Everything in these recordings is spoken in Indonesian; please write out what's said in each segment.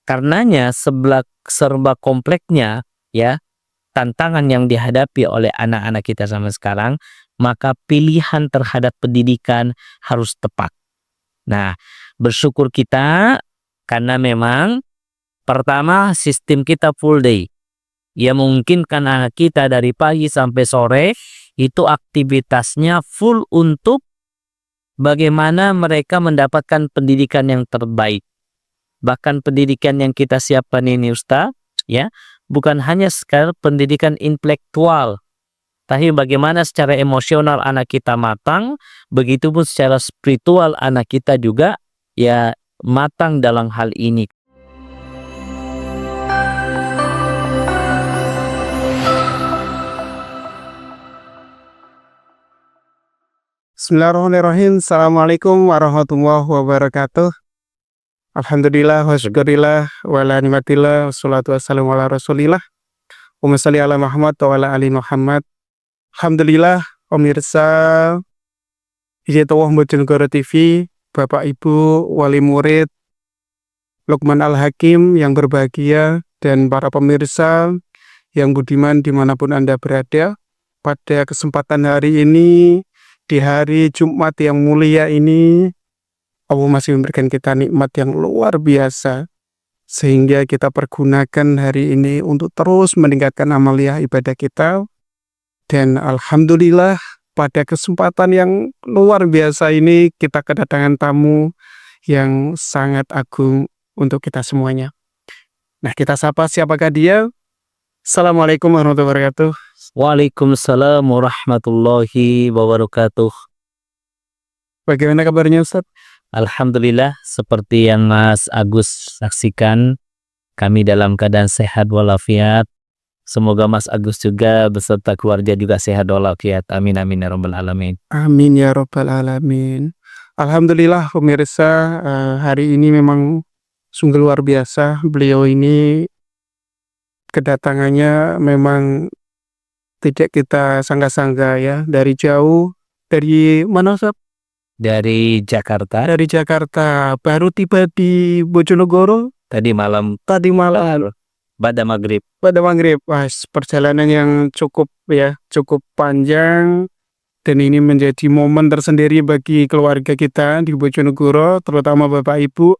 Karenanya serba kompleksnya ya tantangan yang dihadapi oleh anak-anak kita zaman sekarang, maka pilihan terhadap pendidikan harus tepat. Nah, bersyukur kita karena memang pertama sistem kita full day. Ya memungkinkan anak kita dari pagi sampai sore itu aktivitasnya full untuk bagaimana mereka mendapatkan pendidikan yang terbaik. Bahkan pendidikan yang kita siapkan ini Ustaz, ya, bukan hanya sekadar pendidikan intelektual, tapi bagaimana secara emosional anak kita matang, begitupun secara spiritual anak kita juga ya matang dalam hal ini. Bismillahirrahmanirrahim. Assalamualaikum warahmatullahi wabarakatuh. Alhamdulillah wa syukurillah wa ala ni'matillah wassalatu wassalamu ala rasulillah. Allahumma sholli ala Muhammad wa ala ali Muhammad. Alhamdulillah pemirsa Hidayatullah Bojonegoro TV, Bapak Ibu wali murid Luqman Al-Hakim yang berbahagia dan para pemirsa yang budiman dimanapun Anda berada. Pada kesempatan hari ini, di hari Jumat yang mulia ini, Allah masih memberikan kita nikmat yang luar biasa, sehingga kita pergunakan hari ini untuk terus meningkatkan amaliyah ibadah kita. Dan Alhamdulillah pada kesempatan yang luar biasa ini kita kedatangan tamu yang sangat agung untuk kita semuanya. Nah, kita sapa siapakah dia? Assalamualaikum warahmatullahi wabarakatuh. Waalaikumsalam warahmatullahi wabarakatuh. Bagaimana kabarnya Ustaz? Alhamdulillah, seperti yang Mas Agus saksikan, kami dalam keadaan sehat walafiat. Semoga Mas Agus juga beserta keluarga juga sehat walafiat. Amin amin ya rabbal alamin. Amin ya rabbal alamin. Alhamdulillah pemirsa, hari ini memang sungguh luar biasa. Beliau ini kedatangannya memang tidak kita sangka-sangka ya, dari jauh. Dari mana Ustaz? Dari Jakarta. Dari Jakarta, baru tiba di Bojonegoro Tadi malam tadi malam pada maghrib. pada maghrib. Wah, perjalanan yang cukup panjang, dan ini menjadi momen tersendiri bagi keluarga kita di Bojonegoro, terutama Bapak Ibu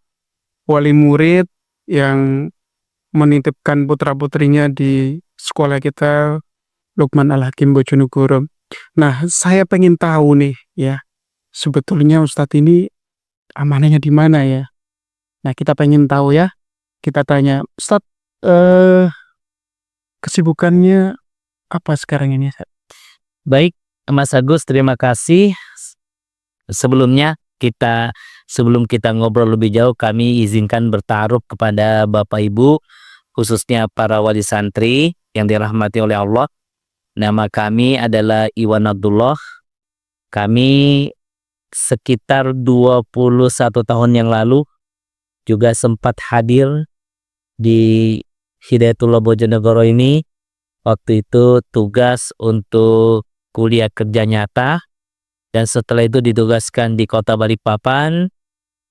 wali murid yang menitipkan putra-putrinya di sekolah kita Luqman Al-Hakim Bojonegoro. Nah, saya pengen tahu nih ya, sebetulnya Ustadz ini amanahnya di mana ya? Nah, kita pengen tahu ya. Kita tanya, Ustadz, kesibukannya apa sekarang ini? Baik, Mas Agus, terima kasih. Sebelum kita ngobrol lebih jauh, kami izinkan bertaruh kepada Bapak Ibu, khususnya para wali santri yang dirahmati oleh Allah. Nama kami adalah Iwan Abdullah. Kami sekitar 21 tahun yang lalu juga sempat hadir di Hidayatullah Bojonegoro ini. Waktu itu tugas untuk kuliah kerja nyata, dan setelah itu ditugaskan di kota Balikpapan,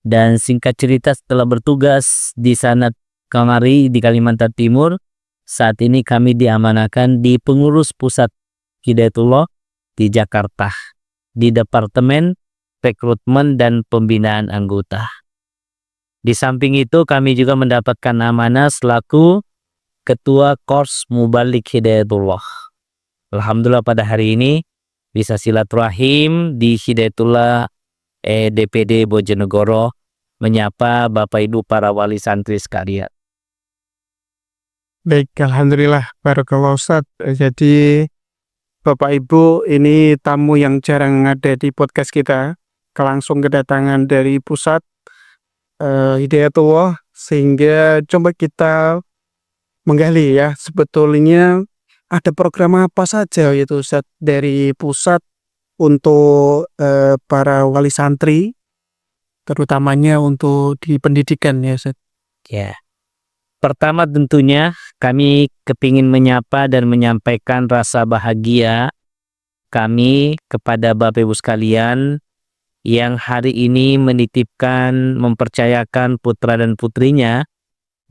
dan singkat cerita setelah bertugas di sana kemari di Kalimantan Timur, saat ini kami diamanahkan di pengurus pusat Hidayatullah di Jakarta, di Departemen Rekrutmen dan Pembinaan Anggota. Di samping itu kami juga mendapatkan amanah selaku Ketua Kors Mubalik Hidayatullah. Alhamdulillah pada hari ini bisa silaturahim di Hidayatullah DPD Bojonegoro, menyapa Bapak Ibu para wali santri sekalian. Baik, Alhamdulillah, barakallah Ustadz. Jadi Bapak Ibu, ini tamu yang jarang ada di podcast kita, langsung kedatangan dari pusat Hidayatullah, sehingga coba kita menggali ya, sebetulnya ada program apa saja itu Ustadz dari pusat untuk para wali santri, terutamanya untuk di pendidikan ya Ustadz. Ya. Pertama tentunya kami kepingin menyapa dan menyampaikan rasa bahagia kami kepada Bapak Ibu sekalian yang hari ini menitipkan, mempercayakan putra dan putrinya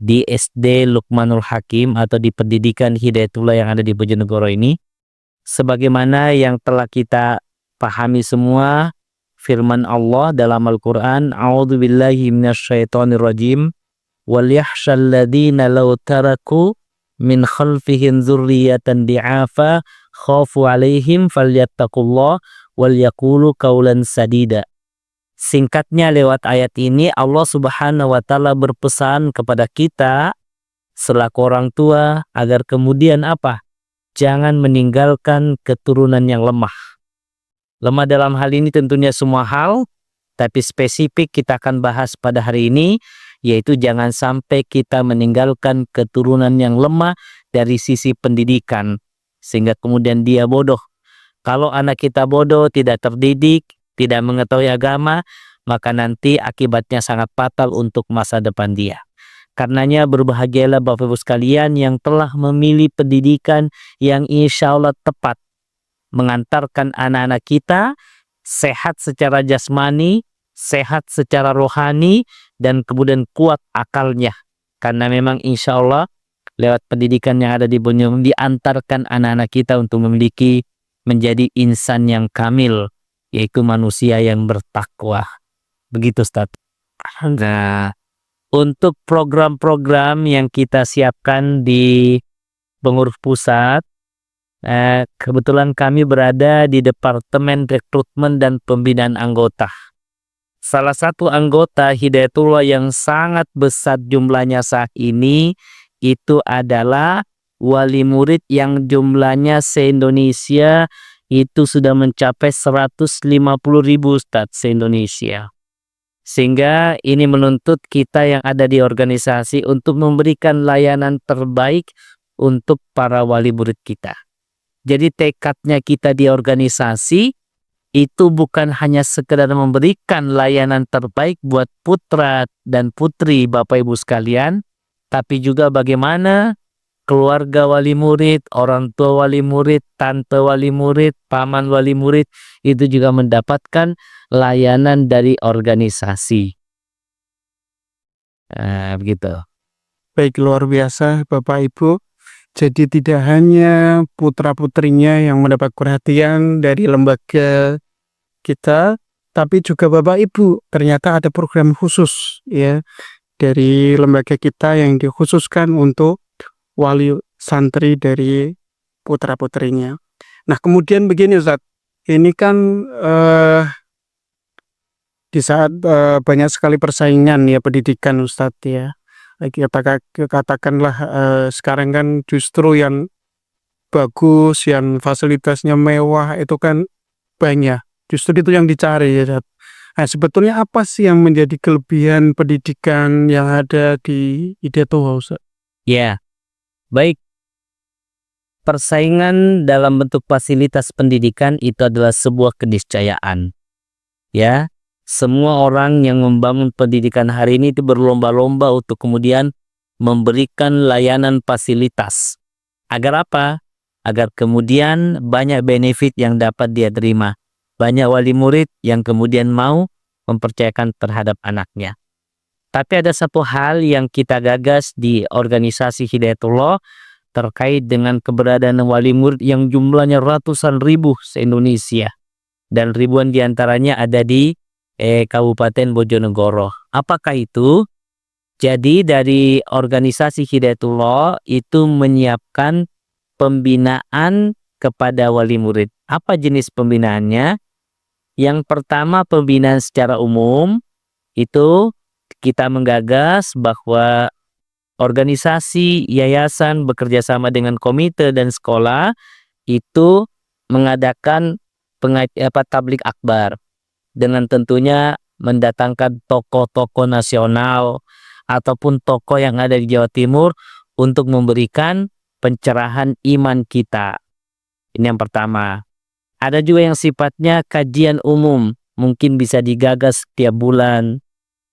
di SD Luqmanul Hakim atau di pendidikan Hidayatullah yang ada di Bojonegoro ini, sebagaimana yang telah kita pahami semua firman Allah dalam Al-Quran, A'udzubillahi minasyaitonirrajim, wal yakhshal ladzina law taraku min khalfihim dzurriyyatan di'afa khafu 'alaihim falyattaqullah wal yaqulu qaulan sadida. Singkatnya, lewat ayat ini Allah Subhanahu wa taala berpesan kepada kita selaku orang tua agar kemudian apa? Jangan meninggalkan keturunan yang lemah. Lemah dalam hal ini tentunya semua hal, tapi spesifik kita akan bahas pada hari ini, yaitu jangan sampai kita meninggalkan keturunan yang lemah dari sisi pendidikan, sehingga kemudian dia bodoh. Kalau anak kita bodoh, tidak terdidik, tidak mengetahui agama, maka nanti akibatnya sangat fatal untuk masa depan dia. Karenanya berbahagialah Bapak Ibu sekalian yang telah memilih pendidikan yang insya Allah tepat, mengantarkan anak-anak kita sehat secara jasmani, sehat secara rohani, dan kemudian kuat akalnya. Karena memang insya Allah lewat pendidikan yang ada di Bonyong diantarkan anak-anak kita untuk memiliki menjadi insan yang kamil, yaitu manusia yang bertakwa. Begitu, Ustaz. Nah, untuk program-program yang kita siapkan di pengurus pusat, kebetulan kami berada di Departemen Rekrutmen dan Pembinaan Anggota. Salah satu anggota Hidayatullah yang sangat besar jumlahnya saat ini itu adalah wali murid yang jumlahnya se-Indonesia itu sudah mencapai 150.000, Ustaz, se-Indonesia. Sehingga ini menuntut kita yang ada di organisasi untuk memberikan layanan terbaik untuk para wali murid kita. Jadi tekadnya kita di organisasi itu bukan hanya sekedar memberikan layanan terbaik buat putra dan putri Bapak Ibu sekalian, tapi juga bagaimana keluarga wali murid, orang tua wali murid, tante wali murid, paman wali murid itu juga mendapatkan layanan dari organisasi. Begitu. Baik, luar biasa Bapak Ibu. Jadi tidak hanya putra-putrinya yang mendapat perhatian dari lembaga kita, tapi juga Bapak Ibu ternyata ada program khusus ya dari lembaga kita yang dikhususkan untuk wali santri dari putra-putrinya. Nah, kemudian begini Ustaz, ini kan di saat banyak sekali persaingan ya pendidikan Ustaz ya. Katakanlah sekarang kan justru yang bagus, yang fasilitasnya mewah itu kan banyak. Justru itu yang dicari ya Ustaz. Nah, sebetulnya apa sih yang menjadi kelebihan pendidikan yang ada di Hidayatullah Ustaz? Ya. Baik, persaingan dalam bentuk fasilitas pendidikan itu adalah sebuah keniscayaan. Ya, semua orang yang membangun pendidikan hari ini itu berlomba-lomba untuk kemudian memberikan layanan fasilitas. Agar apa? Agar kemudian banyak benefit yang dapat dia terima. Banyak wali murid yang kemudian mau mempercayakan terhadap anaknya. Tapi ada satu hal yang kita gagas di organisasi Hidayatullah terkait dengan keberadaan wali murid yang jumlahnya ratusan ribu se-Indonesia. Dan ribuan diantaranya ada di Kabupaten Bojonegoro. Apakah itu? Jadi dari organisasi Hidayatullah itu menyiapkan pembinaan kepada wali murid. Apa jenis pembinaannya? Yang pertama, pembinaan secara umum itu kita menggagas bahwa organisasi yayasan bekerja sama dengan komite dan sekolah itu mengadakan tablik akbar dengan tentunya mendatangkan tokoh-tokoh nasional ataupun tokoh yang ada di Jawa Timur untuk memberikan pencerahan iman kita. Ini yang pertama. Ada juga yang sifatnya kajian umum, mungkin bisa digagas setiap bulan.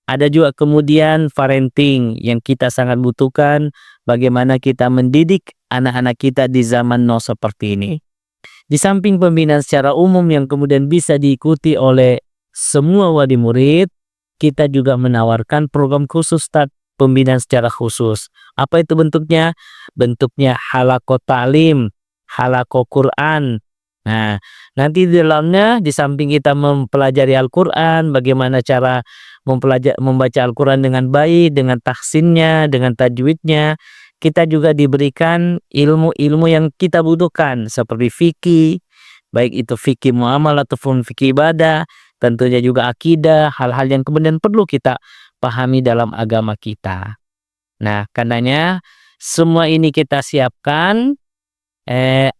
Ada juga kemudian parenting yang kita sangat butuhkan, bagaimana kita mendidik anak-anak kita di zaman now seperti ini. Di samping pembinaan secara umum yang kemudian bisa diikuti oleh semua wali murid, kita juga menawarkan program khusus pembinaan secara khusus. Apa itu bentuknya? Bentuknya halaqah ta'lim, halaqah Quran. Nah, nanti di dalamnya di samping kita mempelajari Al-Quran, bagaimana cara membaca Al-Quran dengan baik, dengan tahsinnya, dengan tajwidnya, kita juga diberikan ilmu-ilmu yang kita butuhkan seperti fikih, baik itu fikih muamalah ataupun fikih ibadah, tentunya juga akidah, hal-hal yang kemudian perlu kita pahami dalam agama kita. Nah, karenanya semua ini kita siapkan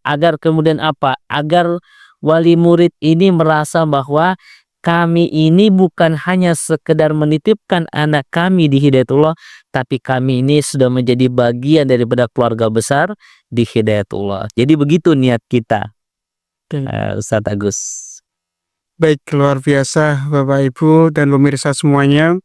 agar kemudian apa? Agar wali murid ini merasa bahwa kami ini bukan hanya sekedar menitipkan anak kami di Hidayatullah, tapi kami ini sudah menjadi bagian daripada keluarga besar di Hidayatullah. Jadi begitu niat kita, Oke. Ustadz Agus. Baik, luar biasa Bapak Ibu dan pemirsa semuanya.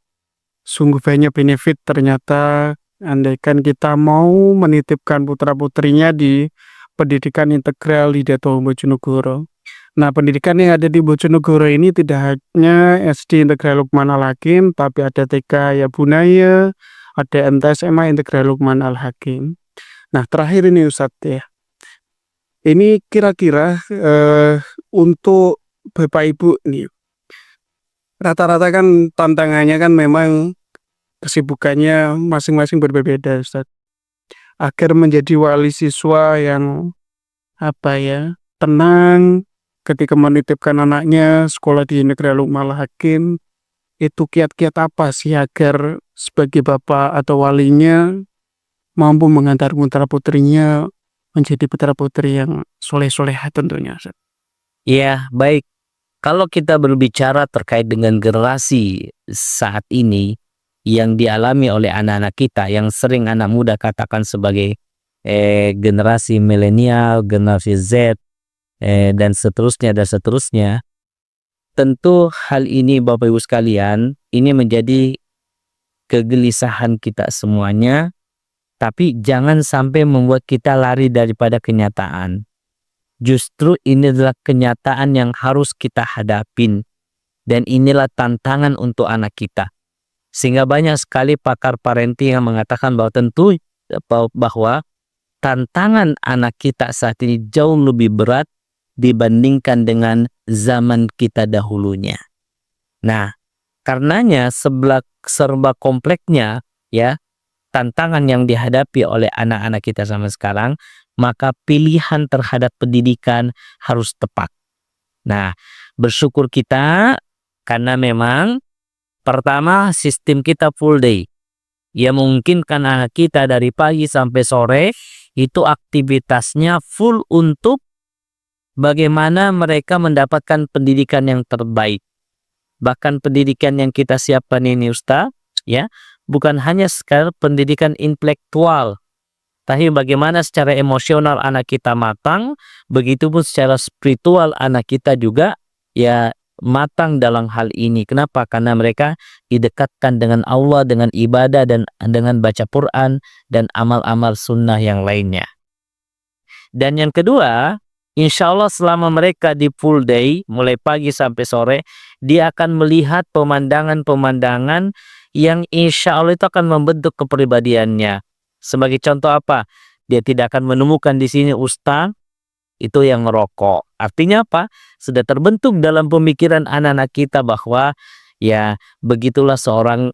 Sungguh banyak benefit ternyata andaikan kita mau menitipkan putra-putrinya di pendidikan integral di Hidayatullah Bojonegoro. Nah, pendidikan yang ada di Bojonegoro ini tidak hanya SD Integral Lukman Al-Hakim, tapi ada TK Ya Bunaya, ada MT SMA Integral Lukman Al-Hakim. Nah, terakhir ini Ustadz ya. Ini kira-kira untuk Bapak Ibu nih, rata-rata kan tantangannya kan memang kesibukannya masing-masing berbeda Ustadz. Agar menjadi wali siswa yang tenang ketika menitipkan anaknya sekolah di Negeri Lukman Al-Hakim, itu kiat-kiat apa sih agar sebagai bapak atau walinya mampu mengantar putra-putrinya menjadi putra-putri yang soleh-solehah tentunya Ustadz. Ya, baik. Kalau kita berbicara terkait dengan generasi saat ini yang dialami oleh anak-anak kita, yang sering anak muda katakan sebagai generasi milenial, generasi Z, dan seterusnya, tentu hal ini Bapak Ibu sekalian, ini menjadi kegelisahan kita semuanya, tapi jangan sampai membuat kita lari daripada kenyataan. Justru ini adalah kenyataan yang harus kita hadapin, dan inilah tantangan untuk anak kita. Sehingga banyak sekali pakar parenting yang mengatakan bahwa tantangan anak kita saat ini jauh lebih berat dibandingkan dengan zaman kita dahulunya. Nah, karenanya serba kompleksnya ya tantangan yang dihadapi oleh anak-anak kita zaman sekarang, maka pilihan terhadap pendidikan harus tepat. Nah, bersyukur kita karena memang pertama, sistem kita full day. Ya memungkinkan anak kita dari pagi sampai sore itu aktivitasnya full untuk bagaimana mereka mendapatkan pendidikan yang terbaik. Bahkan pendidikan yang kita siapkan ini Ustaz, ya, bukan hanya sekadar pendidikan intelektual, tapi bagaimana secara emosional anak kita matang, begitupun secara spiritual anak kita juga ya matang dalam hal ini. Kenapa? Karena mereka didekatkan dengan Allah, dengan ibadah, dan dengan baca Quran, dan amal-amal sunnah yang lainnya. Dan yang kedua, insya Allah selama mereka di full day, mulai pagi sampai sore, dia akan melihat pemandangan-pemandangan yang insya Allah itu akan membentuk kepribadiannya. Sebagai contoh apa? Dia tidak akan menemukan di sini ustaz itu yang ngerokok. Artinya apa? Sudah terbentuk dalam pemikiran anak-anak kita bahwa ya begitulah seorang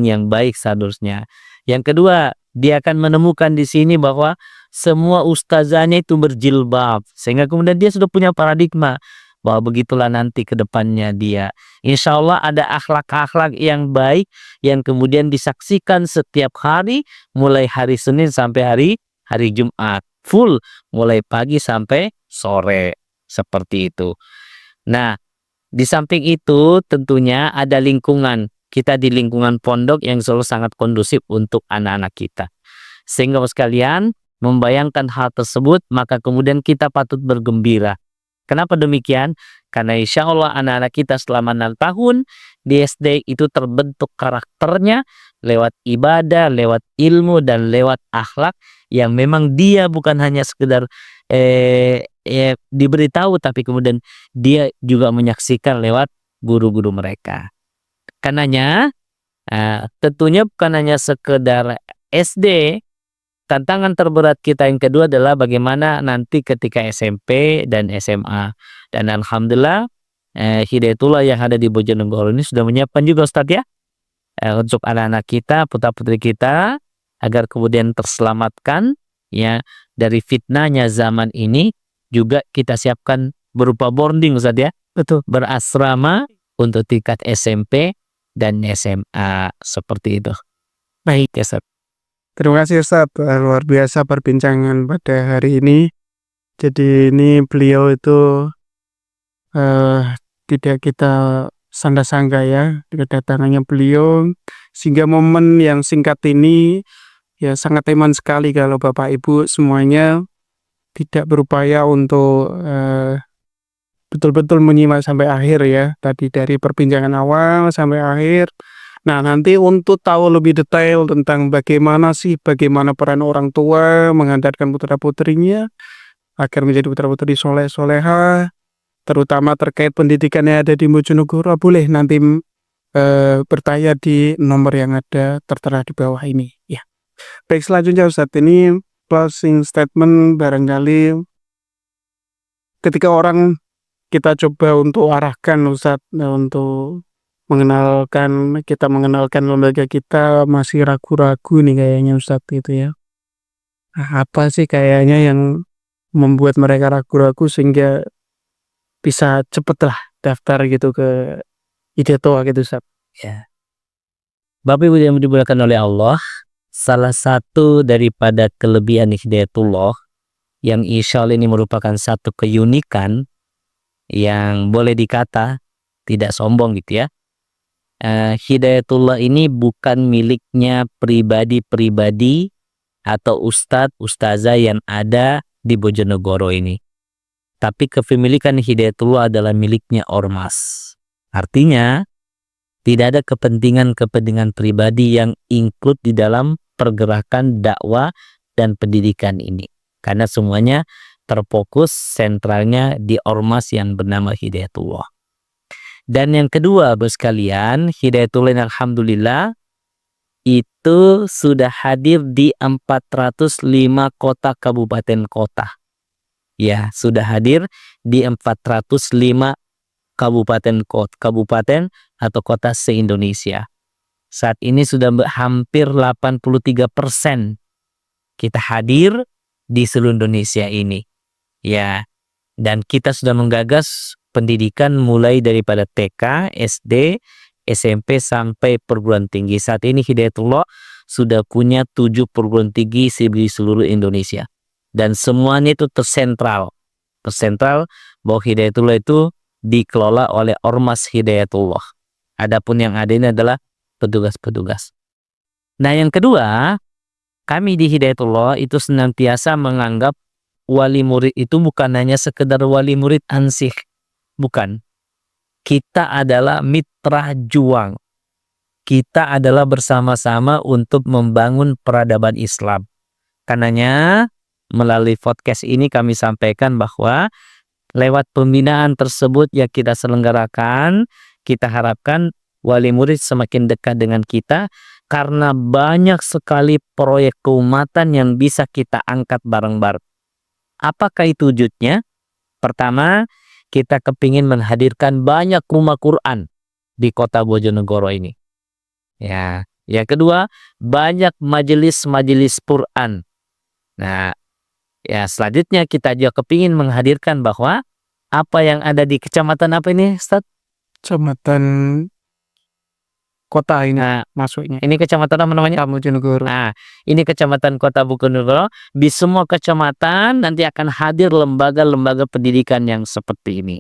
yang baik seharusnya. Yang kedua, dia akan menemukan di sini bahwa semua ustazahnya itu berjilbab, sehingga kemudian dia sudah punya paradigma bahwa begitulah nanti ke depannya dia. Insya Allah ada akhlak-akhlak yang baik yang kemudian disaksikan setiap hari, mulai hari Senin sampai hari Jumat. Full mulai pagi sampai sore seperti itu. Nah, di samping itu tentunya ada lingkungan. Kita di lingkungan pondok yang selalu sangat kondusif untuk anak-anak kita. Sehingga sekalian membayangkan hal tersebut, maka kemudian kita patut bergembira. Kenapa demikian? Karena insya Allah anak-anak kita selama 6 tahun di SD itu terbentuk karakternya lewat ibadah, lewat ilmu, dan lewat akhlak yang memang dia bukan hanya sekedar diberitahu, tapi kemudian dia juga menyaksikan lewat guru-guru mereka. Karenanya Tentunya bukan hanya sekedar SD, tantangan terberat kita yang kedua adalah bagaimana nanti ketika SMP dan SMA. Dan alhamdulillah Hidayatullah yang ada di Bojonegoro ini sudah menyiapkan juga Ustadz ya, untuk anak-anak kita, putra-putri kita agar kemudian terselamatkan ya dari fitnahnya zaman ini. Juga kita siapkan berupa boarding Ustadz ya, Betul. berasrama untuk tingkat SMP dan SMA seperti itu. Baik. Ya, Ustadz. Terima kasih Ustadz, luar biasa perbincangan pada hari ini. Jadi ini beliau itu tidak kita sangka-sangka ya kedatangannya beliau, sehingga momen yang singkat ini ya sangat eman sekali kalau Bapak Ibu semuanya tidak berupaya untuk betul-betul menyimak sampai akhir ya, tadi dari perbincangan awal sampai akhir. Nah, nanti untuk tahu lebih detail tentang bagaimana peran orang tua menghantarkan putra-putrinya agar menjadi putra-putri soleh-soleha, terutama terkait pendidikan yang ada di Bojonegoro, boleh nanti bertanya di nomor yang ada tertera di bawah ini ya. Baik, selanjutnya Ustadz, ini closing statement barangkali ketika orang kita coba untuk arahkan Ustadz untuk kita mengenalkan lembaga kita masih ragu-ragu nih kayaknya Ustadz gitu ya. Nah, apa sih kayaknya yang membuat mereka ragu-ragu sehingga bisa cepet lah daftar gitu ke Hidayatullah gitu Ustadz. Ya. Bapak Ibu yang dimuliakan oleh Allah, salah satu daripada kelebihan Hidayatullah yang insya Allah ini merupakan satu keunikan yang boleh dikata tidak sombong gitu ya. Hidayatullah ini bukan miliknya pribadi-pribadi atau ustadz, ustazah yang ada di Bojonegoro ini. Tapi kepemilikan Hidayatullah adalah miliknya ormas. Artinya tidak ada kepentingan pribadi yang include di dalam pergerakan dakwah dan pendidikan ini. Karena semuanya terfokus sentralnya di ormas yang bernama Hidayatullah. Dan yang kedua, Bapak sekalian, Hidayatullah alhamdulillah itu sudah hadir di 405 kota kabupaten kota. Ya, sudah hadir di 405 kabupaten atau kota se-Indonesia. Saat ini sudah hampir 83% kita hadir di seluruh Indonesia ini. Ya, dan kita sudah menggagas pendidikan mulai daripada TK, SD, SMP sampai perguruan tinggi. Saat ini Hidayatullah sudah punya 7 perguruan tinggi di seluruh Indonesia. Dan semuanya itu tersentral bahwa Hidayatullah itu dikelola oleh Ormas Hidayatullah. Adapun yang ada ini adalah petugas-petugas. Nah, yang kedua, kami di Hidayatullah itu senantiasa menganggap wali murid itu bukan hanya sekedar wali murid ansih. Bukan. Kita adalah mitra juang. Kita adalah bersama-sama untuk membangun peradaban Islam. Karenanya, melalui podcast ini kami sampaikan bahwa lewat pembinaan tersebut yang kita selenggarakan, kita harapkan wali murid semakin dekat dengan kita karena banyak sekali proyek keumatan yang bisa kita angkat bareng-bareng. Apakah itu wujudnya? Pertama, kita kepingin menghadirkan banyak rumah Quran di kota Bojonegoro ini. Ya, yang kedua, banyak majelis-majelis Quran. Nah, ya selanjutnya kita juga kepingin menghadirkan bahwa apa yang ada di kecamatan apa ini, Ustaz? Kecamatan kota ini masuknya. Ini kecamatan apa namanya? Bojonegoro. Nah, ini kecamatan kota Bojonegoro. Di semua kecamatan nanti akan hadir lembaga-lembaga pendidikan yang seperti ini.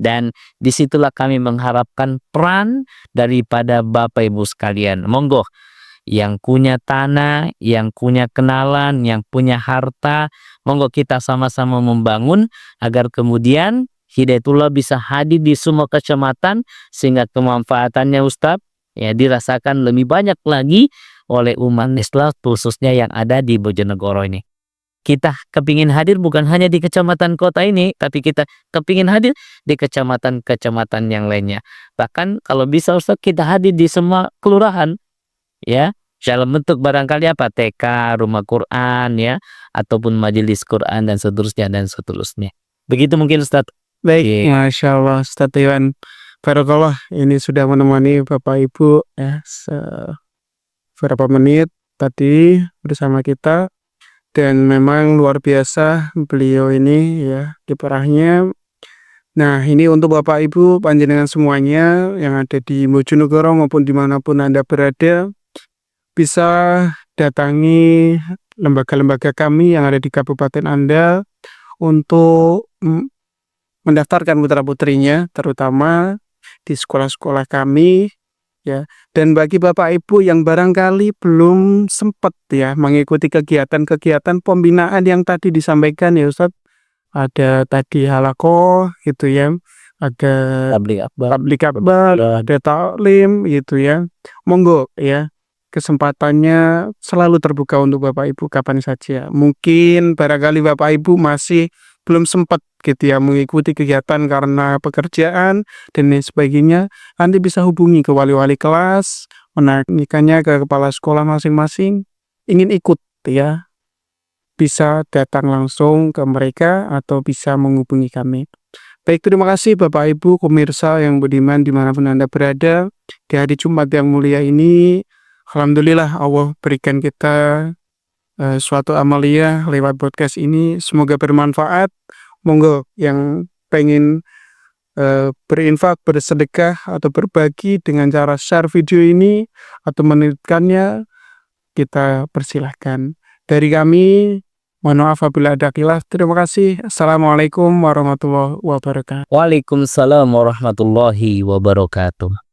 Dan disitulah kami mengharapkan peran daripada Bapak Ibu sekalian. Monggo, yang punya tanah, yang punya kenalan, yang punya harta, monggo kita sama-sama membangun agar kemudian Hidayatullah bisa hadir di semua kecamatan sehingga kemanfaatannya Ustadz ya dirasakan lebih banyak lagi oleh umat Islam khususnya yang ada di Bojonegoro ini. Kita kepingin hadir bukan hanya di kecamatan kota ini, tapi kita kepingin hadir di kecamatan-kecamatan yang lainnya. Bahkan kalau bisa Ustaz kita hadir di semua kelurahan, ya. Dalam bentuk barangkali apa, TK, rumah Quran ya, ataupun majelis Quran dan seterusnya dan seterusnya. Begitu mungkin Ustadz. Baik, Oke. Masya Allah, Ustadz Iwan. Barakallah, ini sudah menemani Bapak Ibu ya beberapa menit tadi bersama kita. Dan memang luar biasa beliau ini ya kiprahnya. Nah, ini untuk Bapak Ibu panjenengan semuanya yang ada di Bojonegoro maupun dimanapun Anda berada, bisa datangi lembaga-lembaga kami yang ada di kabupaten Anda untuk mendaftarkan putra-putrinya, terutama di sekolah-sekolah kami ya. Dan bagi Bapak Ibu yang barangkali belum sempat ya mengikuti kegiatan-kegiatan pembinaan yang tadi disampaikan ya Ustadz, ada tadi halaqah gitu ya, ada tabligh akbar, ada taklim gitu ya. Monggo ya, kesempatannya selalu terbuka untuk Bapak Ibu kapan saja. Mungkin barangkali Bapak Ibu masih belum sempat gitu ya mengikuti kegiatan karena pekerjaan dan lain sebagainya. Nanti bisa hubungi ke wali-wali kelas, menanyakannya ke kepala sekolah masing-masing, ingin ikut ya, bisa datang langsung ke mereka atau bisa menghubungi kami. Baik, terima kasih Bapak Ibu pemirsa yang budiman dimanapun Anda berada. Di hari Jumat yang mulia ini, alhamdulillah Allah berikan kita suatu amalia lewat podcast ini. Semoga bermanfaat. Monggo yang pengen berinfak, bersedekah atau berbagi dengan cara share video ini atau menitipkannya, kita persilahkan. Dari kami, mohon maaf apabila ada khilaf. Terima kasih. Assalamualaikum warahmatullahi wabarakatuh. Waalaikumsalam warahmatullahi wabarakatuh.